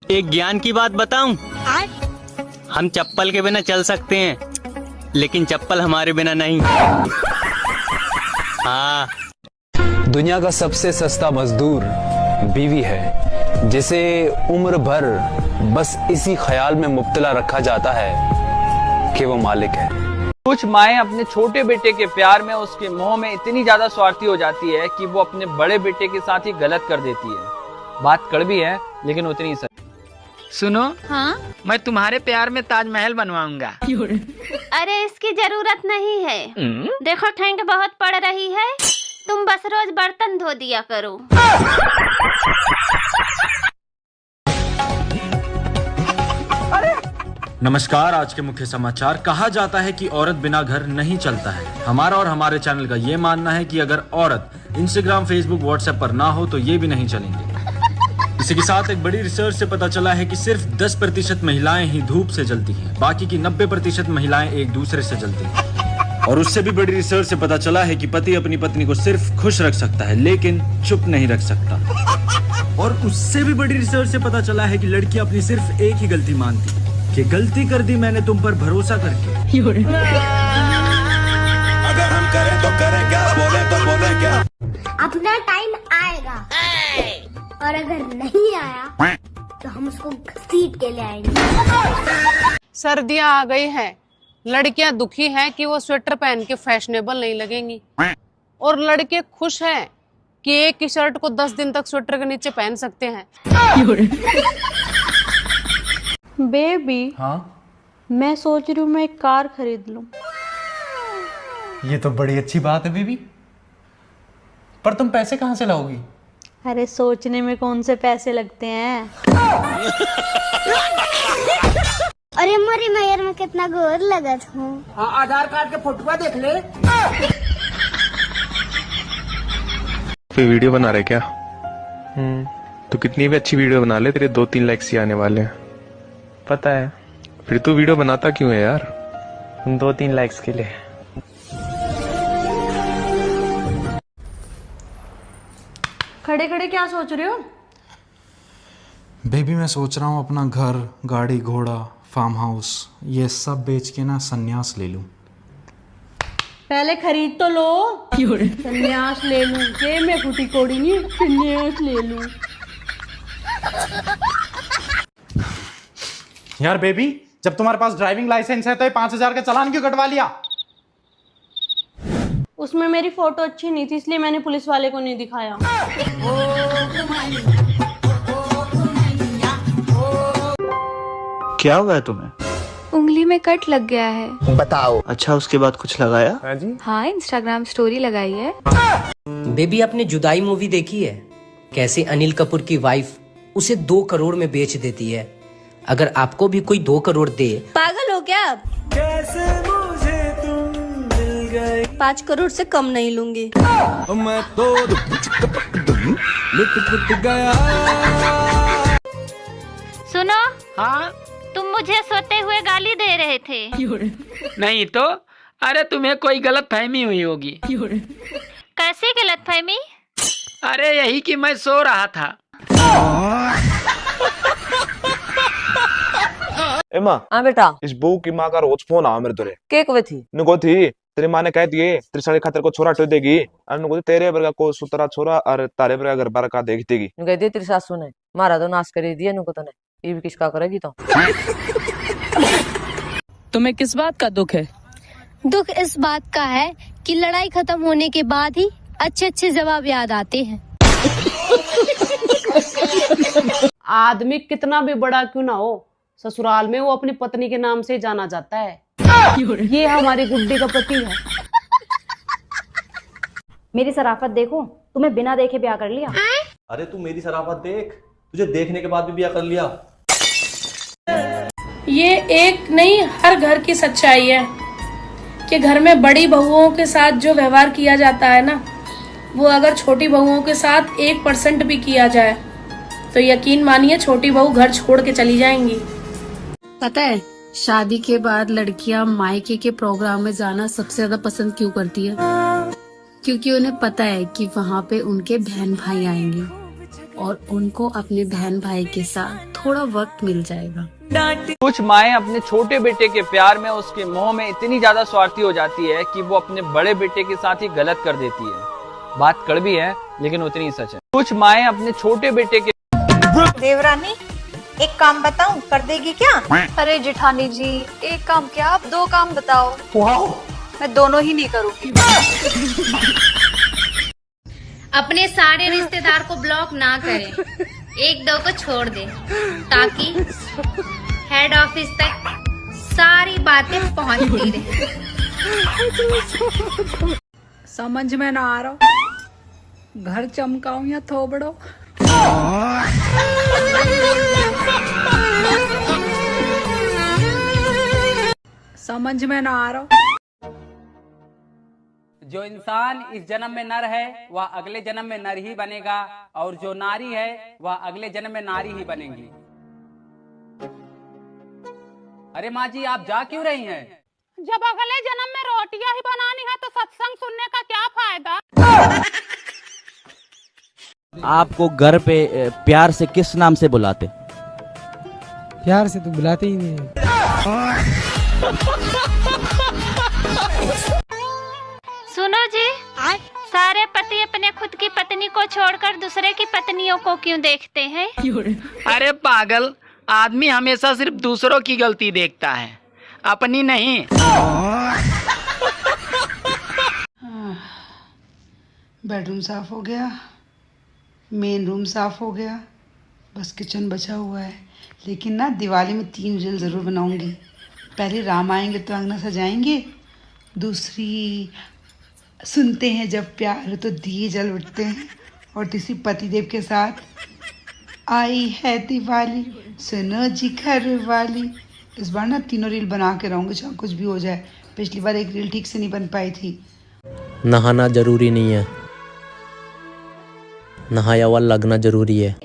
एक ज्ञान की बात बताऊं? हम चप्पल के बिना चल सकते हैं, लेकिन चप्पल हमारे बिना नहीं। हाँ। दुनिया का सबसे सस्ता मजदूर बीवी है, जिसे उम्र भर बस इसी ख्याल में मुब्तला रखा जाता है कि वो मालिक है। कुछ माएं अपने छोटे बेटे के प्यार में, उसके मोह में इतनी ज्यादा स्वार्थी हो जाती है कि वो अपने बड़े बेटे के साथ ही गलत कर देती है। बात कड़वी है लेकिन उतनी सही। सुनो, हाँ? मैं तुम्हारे प्यार में ताजमहल बनवाऊंगा। अरे इसकी जरूरत नहीं है। देखो ठंड बहुत पड़ रही है, तुम बस रोज बर्तन धो दिया करो। नमस्कार। आज के मुख्य समाचार। कहा जाता है कि औरत बिना घर नहीं चलता है। हमारा और हमारे चैनल का ये मानना है कि अगर औरत इंस्टाग्राम, फेसबुक, व्हाट्सएप पर ना हो तो ये भी नहीं चलेंगे। इसी के साथ एक बड़ी रिसर्च से पता चला है कि सिर्फ 10% महिलाएं ही धूप से जलती हैं, बाकी की 90% महिलाएं एक दूसरे से जलती हैं। और उससे भी बड़ी रिसर्च से पता चला है कि पति अपनी पत्नी को सिर्फ खुश रख सकता है, लेकिन चुप नहीं रख सकता। और उससे भी बड़ी रिसर्च से पता चला है कि लड़कियां अपनी सिर्फ एक ही गलती मानती कि गलती कर दी मैंने तुम पर भरोसा करके। अगर हम करें तो करें क्या, बोले तो बोले क्या। अपना टाइम आएगा और अगर नहीं आया तो हम उसको घसीट के ले आएंगे। सर्दियाँ आ गई हैं, लड़कियां दुखी हैं कि वो स्वेटर पहन के फैशनेबल नहीं लगेंगी, और लड़के खुश हैं कि एक ही शर्ट को 10 दिन तक स्वेटर के नीचे पहन सकते हैं। बेबी, हाँ? मैं सोच रही हूँ मैं एक कार खरीद लूं। ये तो बड़ी अच्छी बात है बेबी, पर तुम पैसे कहाँ से लाओगी? अरे सोचने में कौन से पैसे लगते हैं। अरे मोरी मैयर में कितना गोर लगत हूँ। हाँ, आधार कार्ड के फोटो देख ले। फिर वीडियो बना रहे क्या? तो कितनी भी अच्छी वीडियो बना ले, तेरे 2-3 लाइक्स ही आने वाले हैं। पता है। फिर तू वीडियो बनाता क्यों है यार? 2-3 लाइक्स के लिए। खड़े खड़े क्या सोच रहे हो? बेबी मैं सोच रहा हूँ अपना घर, गाड़ी, घोड़ा, फार्म हाउस ये सब बेच के ना संन्यास ले लूं। पहले खरीद तो लो। संन्यास ले लूं? ये मैं फूटी कोड़ी नहीं, संन्यास ले लूं। यार बेबी, जब तुम्हारे पास ड्राइविंग लाइसेंस है तो ये 5000 का चालान क्यों कटवा लिया? उसमें मेरी फोटो अच्छी नहीं थी, इसलिए मैंने पुलिस वाले को नहीं दिखाया। क्या हुआ है तुम्हें? उंगली में कट लग गया है। बताओ। अच्छा, उसके बाद कुछ लगाया? हाँ जी। हाँ, इंस्टाग्राम स्टोरी लगाई है। बेबी आपने जुदाई मूवी देखी है? कैसे अनिल कपूर की वाइफ उसे 2 करोड़ में बेच देती है। अगर आपको भी कोई 2 करोड़ दे। पागल हो क्या आप? कैसे मुझे तुम मिल गए। 5 करोड़ से कम नहीं लूंगी। मैं तो लुट गया। सुनो। हाँ? तुम मुझे सोते हुए गाली दे रहे थे। नहीं तो। अरे तुम्हें कोई गलत फहमी हुई होगी। कैसी गलत फहमी? अरे यही कि मैं सो रहा था। एमा। हाँ बेटा। इस बहू की माँ का रोज फोन आ मेरे तुरे। के कवे थी? नुको थी तेरी माँ ने कह दिए तेरी साड़ी खातर को छोरा टो देगी, और नुको तेरे बरगा को सुतरा छोरा और तारे बरगा घर बार का देख देगी। नु कह दी तेरी सासू ने मारा तो नाश कर दिया, नुको तो ने ये भी किसका करेगी तो। तुम्हें किस बात का दुख है? दुख इस बात का है कि लड़ाई खत्म होने के बाद ही अच्छे अच्छे जवाब याद आते हैं। आदमी कितना भी बड़ा क्यों ना हो, ससुराल में वो अपनी पत्नी के नाम से जाना जाता है। ये हमारी गुड्डी का पति है। मेरी शराफत देखो, तुम्हें बिना देखे ब्याह कर लिया। अरे तू मेरी शराफत देख, तुझे देखने के बाद भी ब्याह कर लिया। ये एक नहीं हर घर की सच्चाई है कि घर में बड़ी बहुओं के साथ जो व्यवहार किया जाता है ना, वो अगर छोटी बहुओं के साथ 1% भी किया जाए तो यकीन मानिए छोटी बहू घर छोड़ के चली जाएंगी। पता है शादी के बाद लड़कियां मायके के प्रोग्राम में जाना सबसे ज्यादा पसंद क्यों करती है? क्योंकि उन्हें पता है कि वहाँ पे उनके बहन भाई आएंगे। और उनको अपने बहन भाई के साथ थोड़ा वक्त मिल जाएगा। कुछ माएं अपने छोटे बेटे के प्यार में, उसके मोह में इतनी ज्यादा स्वार्थी हो जाती है कि वो अपने बड़े बेटे के साथ ही गलत कर देती है। बात कड़वी है लेकिन उतनी ही सच है। कुछ माएं अपने छोटे बेटे के देवरानी, एक काम बताऊं, कर देगी क्या? अरे जेठानी जी, एक काम क्या आप 2 काम बताओ। मैं दोनों ही नहीं करूँगी। अपने सारे रिश्तेदार को ब्लॉक ना करें, 1-2 को छोड़ दें, ताकि हेड ऑफिस तक सारी बातें पहुंचती रहे। समझ में ना आ रहा, घर चमकाऊं या थोबड़ो? समझ में ना आ रहा। जो इंसान इस जन्म में नर है वह अगले जन्म में नर ही बनेगा, और जो नारी है वह अगले जन्म में नारी ही बनेगी। अरे माँ जी, आप जा क्यों रही हैं? जब अगले जन्म में रोटियां ही बनानी है तो सत्संग सुनने का क्या फायदा? आपको घर पे प्यार से किस नाम से बुलाते? प्यार से तो बुलाते ही नहीं है। सुनो जी, सारे पति अपने खुद की पत्नी को छोड़कर दूसरे की पत्नियों को क्यों देखते हैं? अरे पागल, आदमी हमेशा सिर्फ दूसरों की गलती देखता है, अपनी नहीं। बेडरूम साफ हो गया, मेन रूम साफ हो गया, बस किचन बचा हुआ है। लेकिन ना दिवाली में 3 रील ज़रूर बनाऊंगी। पहले राम आएंगे तो अंगना सजाएंगे, दूसरी सुनते हैं जब प्यार तो दिए जल उठते हैं, और तीसरी पतिदेव के साथ आई है दिवाली सुनो जी घर वाली। इस बार ना 3 रील बना के रहूँगी, चाहे कुछ भी हो जाए। पिछली बार 1 रील ठीक से नहीं बन पाई थी। नहाना जरूरी नहीं है, नहाया हुआ लगना जरूरी है।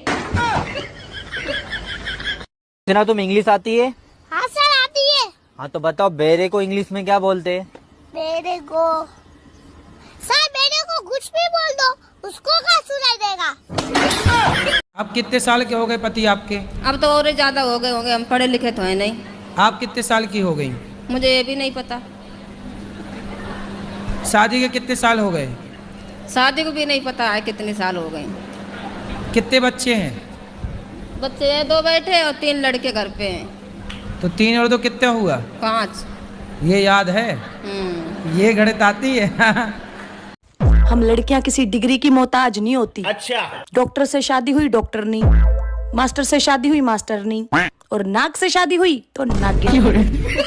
सुना, तुम इंग्लिश आती है? हाँ सर आती है। हाँ तो बताओ, बेरे को इंग्लिश में क्या बोलते हैं? बेरे को सर, बेरे को कुछ भी बोल दो, उसको क्या सुनाई देगा। आप कितने साल के हो गए पति आपके? अब तो और ज्यादा हो गए होंगे, हम पढ़े लिखे तो है नहीं। आप कितने साल की हो गई? मुझे ये भी नहीं पता। शादी के कितने साल हो गए? शादी को भी नहीं पता है कितने साल हो गए। कितने बच्चे हैं? बच्चे 2 बैठे और 3 लड़के घर पे हैं। तो 3 और 2 कितने हुआ? 5। ये याद है? ये गणित आती है? हम लड़कियां किसी डिग्री की मोहताज नहीं होती। अच्छा। डॉक्टर से शादी हुई डॉक्टरनी, मास्टर से शादी हुई मास्टरनी, और नाग से शादी हुई तो नागिन।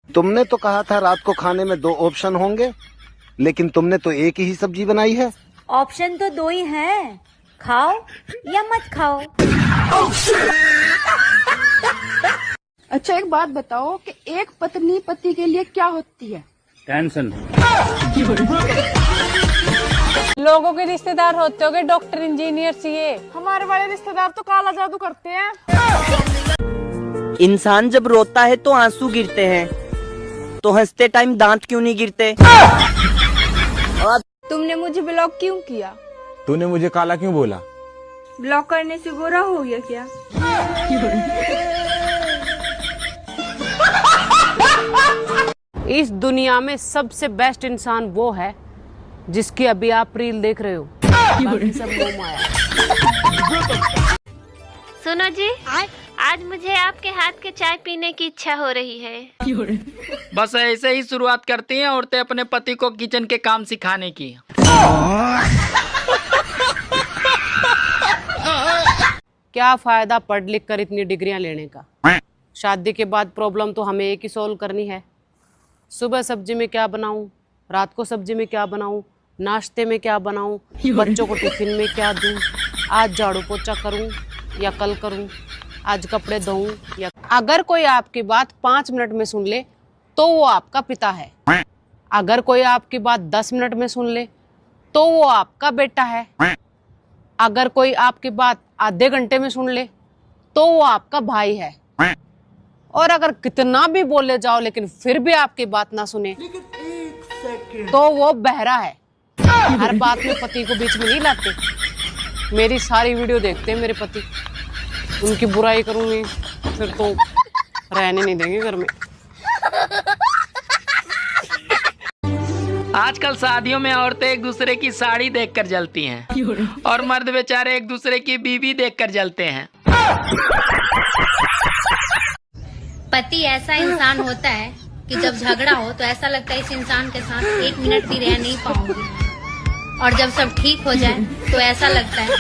तुमने तो कहा था रात को खाने में 2 ऑप्शन होंगे, लेकिन तुमने तो एक ही सब्जी बनाई है। ऑप्शन तो 2 ही हैं, खाओ या मत खाओ। अच्छा, एक बात बताओ कि एक पत्नी पति के लिए क्या होती है? टेंशन। लोगों के रिश्तेदार होते होंगे डॉक्टर, इंजीनियर, सीए। हमारे वाले रिश्तेदार तो काला जादू करते हैं। इंसान जब रोता है तो आंसू गिरते हैं, तो हंसते टाइम दांत क्यों नहीं गिरते? तुमने मुझे ब्लॉक क्यों किया? तूने मुझे काला क्यों बोला? ब्लॉक करने से गोरा हो गया क्या? इस दुनिया में सबसे बेस्ट इंसान वो है जिसकी अभी आप रील देख रहे हो। बाकी सब मोह माया। सुनो जी, आज मुझे आपके हाथ के चाय पीने की इच्छा हो रही है। बस ऐसे ही शुरुआत करती हैं औरतें अपने पति को किचन के काम सिखाने की। क्या फायदा पढ़ लिख कर इतनी डिग्रियां लेने का? शादी के बाद प्रॉब्लम तो हमें एक ही सॉल्व करनी है। सुबह सब्जी में क्या बनाऊं, रात को सब्जी में क्या बनाऊं, नाश्ते में क्या बनाऊं, बच्चों को टिफिन में क्या दूं, आज झाड़ू पोछा करूं या कल करूं, आज कपड़े धोऊं या। अगर कोई आपकी बात 5 मिनट में सुन ले तो वो आपका पिता है। अगर कोई आपकी बात 10 मिनट में सुन ले तो वो आपका बेटा है। अगर कोई आपकी बात आधे घंटे में सुन ले तो वो आपका भाई है। और अगर कितना भी बोले जाओ लेकिन फिर भी आपकी बात ना सुने तो वो बहरा है। हर बात में पति को बीच में नहीं लाते। मेरी सारी वीडियो देखते हैं मेरे पति, उनकी बुराई करूंगी फिर तो रहने नहीं देंगे घर में। आजकल शादियों में औरतें एक दूसरे की साड़ी देखकर जलती हैं और मर्द बेचारे एक दूसरे की बीवी देखकर जलते हैं। पति ऐसा इंसान होता है कि जब झगड़ा हो तो ऐसा लगता है इस इंसान के साथ 1 मिनट भी रह नहीं पाऊंगी, और जब सब ठीक हो जाए तो ऐसा लगता है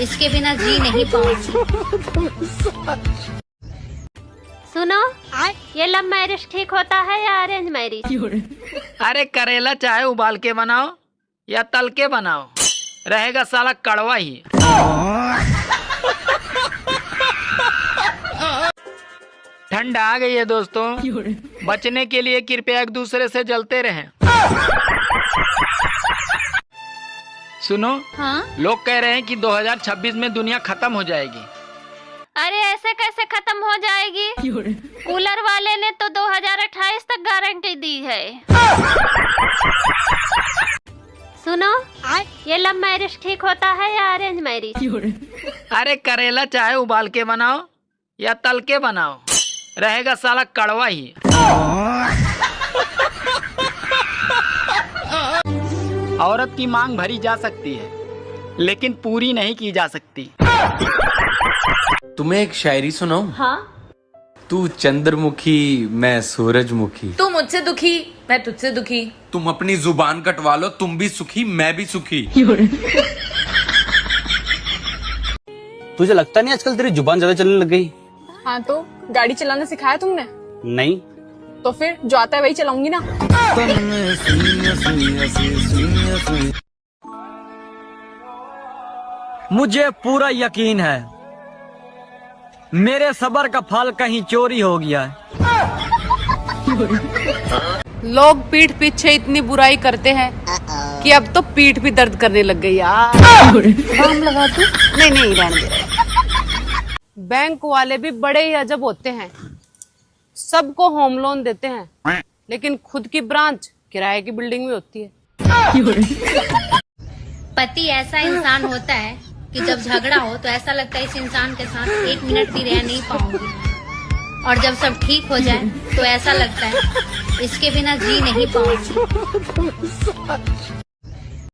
इसके बिना जी नहीं पाऊंगी। सुनो, ये लव मैरिज ठीक होता है या अरेंज मैरिज? अरे करेला चाहे उबाल के बनाओ या तल के बनाओ, रहेगा साला कड़वा ही। ठंड आ गई है दोस्तों, बचने के लिए कृपया एक दूसरे से जलते रहें। सुनो, हाँ? लोग कह रहे हैं कि 2026 में दुनिया खत्म हो जाएगी। अरे ऐसे कैसे खत्म हो जाएगी? कूलर वाले ने तो 2028 तक गारंटी दी है। सुनो, ये लव मैरिज ठीक होता है या अरेंज मैरिज? अरे करेला चाहे उबाल के बनाओ या तल के बनाओ, रहेगा साला कड़वा ही। औरत की मांग भरी जा सकती है लेकिन पूरी नहीं की जा सकती। तुम्हें एक शायरी सुनाऊं? हाँ? तू चंद्रमुखी मैं सूरजमुखी, तू मुझसे दुखी मैं तुझसे दुखी, तुम अपनी जुबान कटवा लो, तुम भी सुखी मैं भी सुखी। तुझे लगता नहीं आजकल तेरी जुबान ज्यादा चलने लग गई? हाँ तो गाड़ी चलाना सिखाया तुमने? नहीं। तो फिर जो आता है वही चलाऊंगी ना। मुझे पूरा यकीन है मेरे सब्र का फल कहीं चोरी हो गया है। लोग पीठ पीछे इतनी बुराई करते हैं कि अब तो पीठ भी दर्द करने लग गई यार। बाम लगा दूं? नहीं नहीं रहने दे। बैंक वाले भी बड़े ही अजब होते हैं, सबको होम लोन देते हैं लेकिन खुद की ब्रांच किराए की बिल्डिंग में होती है। पति ऐसा इंसान होता है कि जब झगड़ा हो तो ऐसा लगता है इस इंसान के साथ 1 मिनट भी रह नहीं पाऊंगी, और जब सब ठीक हो जाए तो ऐसा लगता है इसके बिना जी नहीं पाऊंगी।